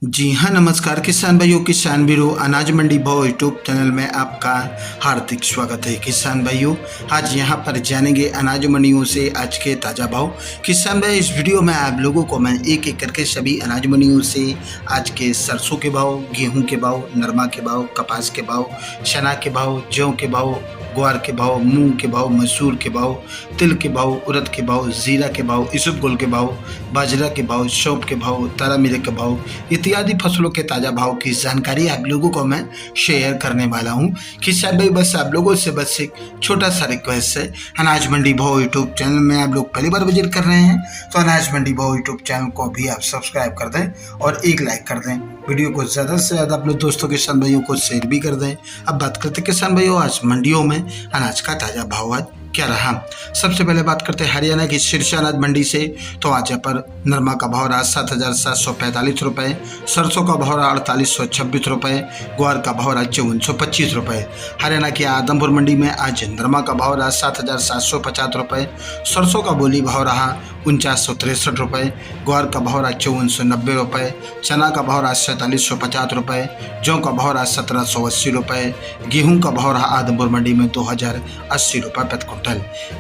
जी हाँ, नमस्कार किसान भाइयों, किसान वीरों, अनाज मंडी भाव यूट्यूब चैनल में आपका हार्दिक स्वागत है। किसान भाइयों, आज यहाँ पर जानेंगे अनाज मंडियों से आज के ताज़ा भाव। किसान भाई, इस वीडियो में आप लोगों को मैं एक एक करके सभी अनाज मंडियों से आज के सरसों के भाव, गेहूं के भाव, नरमा के भाव, कपास के भाव, चना के भाव, जौ के भाव, ग्वार के भाव, मूंग के भाव, मसूर के भाव, तिल के भाव, उड़द के भाव, जीरा के भाव, इसबगोल के भाव, बाजरा के भाव, सौंफ के भाव, तारा मिरे के भाव इत्यादि फसलों के ताज़ा भाव की जानकारी आप लोगों को मैं शेयर करने वाला हूं। किसान भाई, बस आप लोगों से बस एक छोटा सा रिक्वेस्ट है, अनाज मंडी भाव यूट्यूब चैनल में आप लोग पहली बार विजिट कर रहे हैं तो अनाज मंडी भाव यूट्यूब चैनल को भी आप सब्सक्राइब कर दें और एक लाइक कर दें। वीडियो को ज़्यादा से ज़्यादा अपने दोस्तों किसान भाइयों को शेयर भी कर दें। अब बात करते हैं किसान भाइयों, आज मंडियों में अनाज का ताज़ा भाव आज क्या रहा। सबसे पहले बात करते हैं हरियाणा की शीर्ष अनाज मंडी से। तो आज यहाँ पर नरमा का भाव रहा 7,745 रुपये, सरसों का भाव रहा 4,826 रुपये, ग्वार का भाव रहा 5,425 रुपये। हरियाणा की आदमपुर मंडी में आज नरमा का भाव रहा 7,750 रुपये, सरसों का बोली भाव रहा 4963 रुपये, ग्वार का भाव रहा 5490 रुपये, चना का भाव रहा 4750 रुपये, जौ का भाव रहा 1780 रुपये, गेहूँ का भाव रहा आदमपुर मंडी में 2080 रुपये प्रति क्विंटल।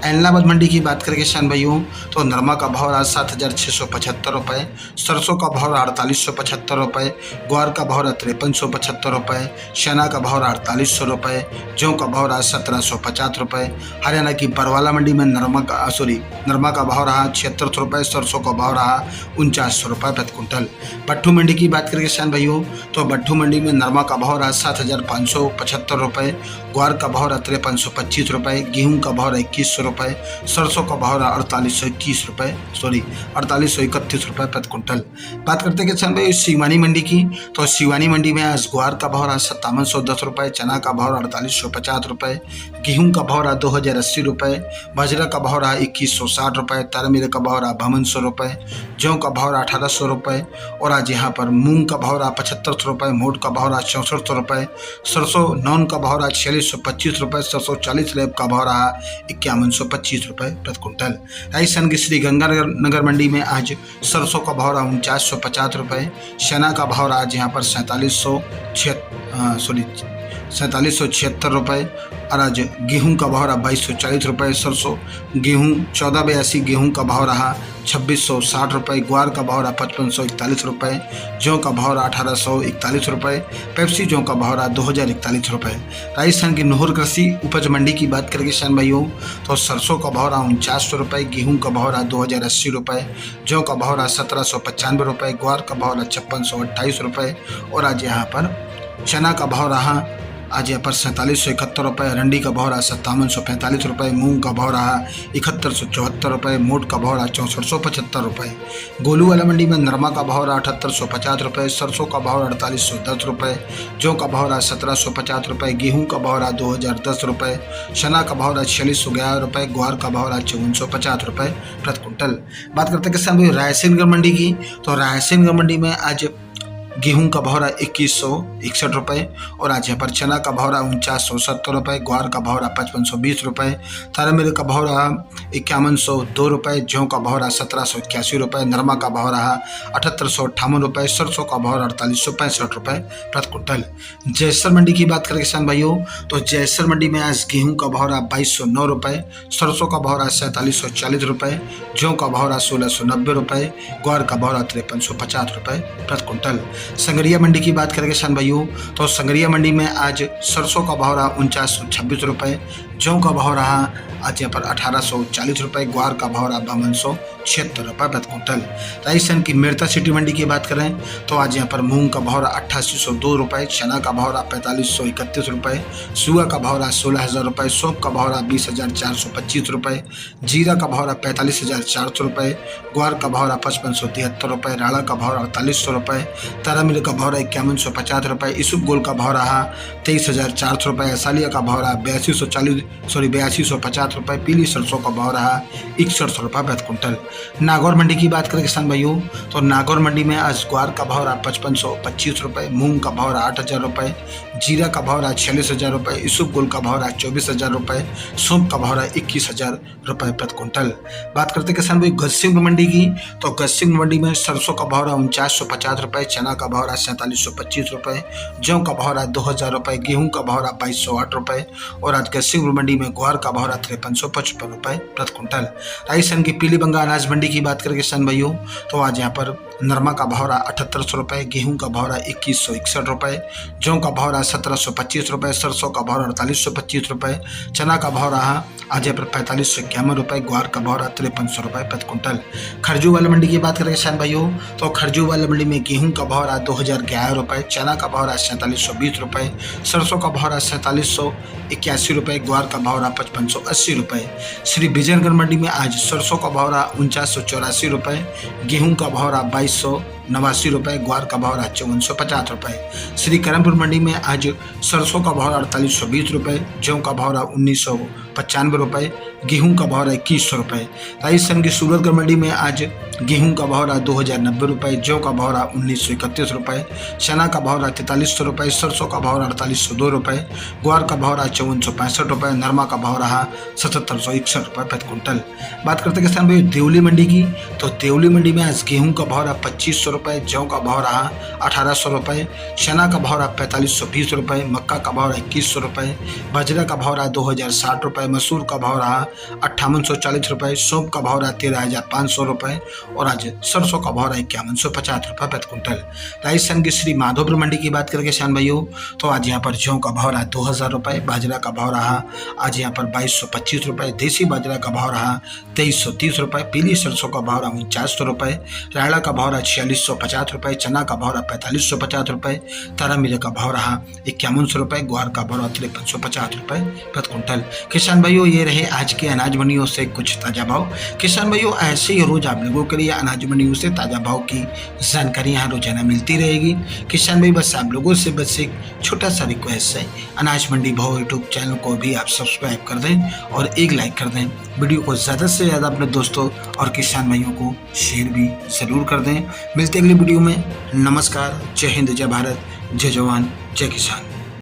एलनाबाद मंडी की बात करें किसान भाइयों, तो नरमा का भाव रहा 7,675 रुपये, सरसों का भाव रहा 4,875 रुपये, ग्वार का भाव रहा 5,375 रुपये, चना का भाव रहा 4,800 रुपये, जौ का भाव रहा 1,750 रुपये। हरियाणा की बरवाला मंडी में नरमा का भाव रहा 76 रुपये, सरसों का भाव रहा 4900 रुपये प्रति क्विंटल। भट्टू मंडी की बात करें किसान भाइयों, तो भट्टू मंडी में नरमा का भाव रहा 7,575 रुपये, ग्वार का भाव रहा 5,325 रुपये, गेहूं का भाव रहा 2,100 रुपये, सरसों का भाव रहा 4,831 रुपये प्रति क्विंटल। बात करते हैं किसान भाई शिवानी मंडी की, तो शिवानी मंडी में आज ग्वार का भाव रहा 5710 रुपये, चना का भाव रहा 4,850 रुपये, गेहूं का भाव रहा 2,080 रुपये, बाजरा का भाव रहा 2,160 रुपये, तारा मिरे का भाव रहा 5200 रुपये, जौ का भाव रहा 1,800 रुपये, और आज यहाँ पर मूंग का भाव रहा 75 रुपये, मोट का भाव रहा 6400 रुपये, सरसों नॉन का भाव रहा 4625 रुपये, सरसों 40 लैब का भाव रहा 5125 रुपये प्रति क्विंटल। राजस्थान की श्री गंगानगर मंडी में आज सरसों का भाव रहा 4950 रुपये, चना का भाव रहा आज यहाँ पर 4776 रुपये, और आज गेहूं का भाव रहा 2240 रुपये, सरसों गेहूं 1482 गेहूं का भाव रहा 2660 रुपये, ग्वार का भाव रहा 5541 रुपये, जौ का भाव रहा 1841 रुपये, पेप्सी जौ का भाव रहा 2041 रुपये। राजस्थान की नोहर कृषि उपज मंडी की बात करें किसान भाइयों, तो सरसों का भाव रहा 4900 रुपये, गेहूं का भाव रहा 2080 रुपये, जौ का भाव रहा 1795 रुपये, ग्वार का भाव रहा 5628 रुपये, और आज यहाँ पर चना का भाव रहा आज यहाँ पर 4771 रुपये, रंडी का भाव रहा 5745 रुपये, मूंग का भाव रहा 7174 रुपये, मोट का भाव रहा 6475 रुपये। गोलू वाला मंडी में नरमा का भाव रहा 7850 रुपये, सरसों का भाव रहा 4810 रुपये, जौ का भाव रहा 1750 रुपये, गेहूं का भाव रहा 2010 रुपये, चना का भाव रहा 4611 रुपये, ग्वार का भाव रहा 5450 रुपये प्रति क्विंटल। बात करते हैं किसान भाई रायसेनगढ़ मंडी की, तो रायसेनगढ़ मंडी में आज गेहूं का भाव रहा 2161 रुपये, और आज यहाँ पर चना का भाव रहा 4970 रुपये, ग्वार का भाव रहा 5520 रुपये, तारा मिरे का भाव रहा 5102 रुपये, जौ का भाव रहा 1781 रुपये, नरमा का भाव रहा 7858 रुपये, सरसों का भाव रहा 4865 रुपये प्रति क्विंटल। जयसर मंडी की बात करें किसान भाइयों, तो जयसर मंडी में आज गेहूं का भाव रहा 2209 रुपये, सरसों का भाव रहा 4740 रुपये, जौ का भाव रहा 1690 रुपये, ग्वार का भाव रहा 5350 रुपये प्रति क्विंटल। संगरिया मंडी की बात करें किसान भाइयों, तो संगरिया मंडी में आज सरसों का भाव रहा 4926 रुपये, जौ का भाव रहा आज यहाँ पर 1840 रुपये, ग्वार का भाव रहा 5276 रुपये प्रति क्विंटल। राजस्थान की मेरता सिटी मंडी की बात करें, तो आज यहाँ पर मूंग का भाव रहा 8802 रुपये, चना का भाव रहा 4531 रुपये, सुआ का भाव रहा 16,000 रुपये, सौंफ का भाव रहा 20,425 रुपये, जीरा का भाव रहा 45,400 रुपये, ग्वार का भाव रहा 5573 रुपये, राड़ा का भाव रहा 4800 रुपये, तारा मिरे का भाव रहा 5150 रुपये, इसबगोल का भाव रहा 23,400 रुपये, असालिया का भाव रहा 8250 रुपये, पीली सरसों का भाव रहा 6100 रुपये प्रति क्विंटल। नागौर मंडी की बात करें किसान भाइयों, तो नागौर मंडी में आज ग्वार का भाव रहा 5525 रुपये, मूंग का भाव रहा 8000 रुपये, जीरा का भाव रहा 46,000 रुपये, इसबगोल का भाव रहा 24,000 रुपये, सौंफ का भाव रहा 21,000 रुपये प्रति क्विंटल। बात करते किसान भाई गजसिंहपुर मंडी की, तो गजसिंहपुर मंडी में सरसों का भाव रहा 4950 रुपये, चना का भाव रहा 4725 रुपये, जौ का भाव रहा 2000 रुपये, गेहूं का भाव रहा 2208 रुपये और आज गजसिंहपुर मंडी में ग्वार का भाव रहा 5355 रुपये प्रति क्विंटल। राजस्थान की पीली बंगाल अनाज मंडी की बात करें किसान भाइयों, तो आज यहाँ पर नरमा का भाव रहा 7800 रुपये, गेहूं का भाव रहा 2161 रुपये, जौ का भाव रहा 1725 रुपये, सरसों का भाव रहा 4825 रुपये, चना का भाव रहा आज यहाँ पर 4551 रुपये, ग्वार का भाव रहा 5300 रुपये प्रति क्विंटल। खरजू वाला मंडी की बात करें किसान भाइयों, तो खरजू वाला मंडी में गेहूं का भाव रहा 2011 रुपये, चना का भाव रहा 4720 रुपये, सरसों का भाव रहा 4781 रुपये, ग्वार का भाव रहा 5580 रुपये। श्री विजयनगर मंडी में आज सरसों का भाव रहा 4984 रुपये, गेहूं का भाव रहा 2289 रुपये, ग्वार का भाव रहा 5450 रुपये। श्री करमपुर मंडी में आज सरसों का भाव रहा 4820 रुपये, जौ का भाव रहा 1995 रुपये, गेहूं का भाव रहा 2100 रुपये। राजस्थान की सूरतगढ़ मंडी में आज गेहूं का भाव रहा 2090 रुपये, जौ का भाव रहा 1931 रुपये, चना का भाव रहा 4300 रुपये, सरसों का भाव रहा 4802 रुपये, ग्वार का भाव रहा 5465 रुपये, नरमा का भाव रहा 7761 रुपये प्रति क्विंटल। बात करते किसान भाई देवली मंडी की, तो देवली मंडी में आज गेहूं का भाव रहा 2500 रुपये, जौ का भाव रहा 1800 रुपये, चना का भाव रहा 4520 रुपये, मक्का का भाव रहा 2100 रुपये, बाजरा का भाव रहा 2060 रुपये, मसूर का भाव रहा 5840 रुपये, सौंफ का भाव रहा 13500 रुपये और आज सरसों का भाव रहा 5150 रुपये प्रति क्विंटल। राजस्थान की श्री माधोपुर मंडी की बात करें किसान भाइयों, तो आज यहाँ पर जौ का भाव रहा 2000 रुपये, बाजरा का भाव रहा आज यहाँ पर 2225 रुपये, देसी बाजरा का भाव रहा 2330 रुपये, पीली सरसों का भाव रहा 4900 रुपये, रायड़ा का भाव रहा 4650 रुपये, चना का भाव रहा 4550 रुपये, तारा मिले का भाव रहा 5100 रुपये, ग्वार का भाव रहा 5350 रुपये प्रति क्विंटल। किसान भाइयों ये रहे आज के अनाज मंडियों से कुछ ताज़ा भाव। किसान भाइयों ऐसे ही रोज आप लोगों के लिए अनाज मंडियों से ताज़ा भाव की जानकारी यहाँ रोजाना मिलती रहेगी। किसान भाई बस आप लोगों से बस एक छोटा सा रिक्वेस्ट है, अनाज मंडी भाव यूट्यूब चैनल को भी आप सब्सक्राइब कर दें और एक लाइक कर दें, वीडियो को ज़्यादा से ज़्यादा अपने दोस्तों और किसान भाइयों को शेयर भी ज़रूर कर दें। मिलते अगली वीडियो में। नमस्कार, जय हिंद, जय भारत, जय जवान, जय किसान।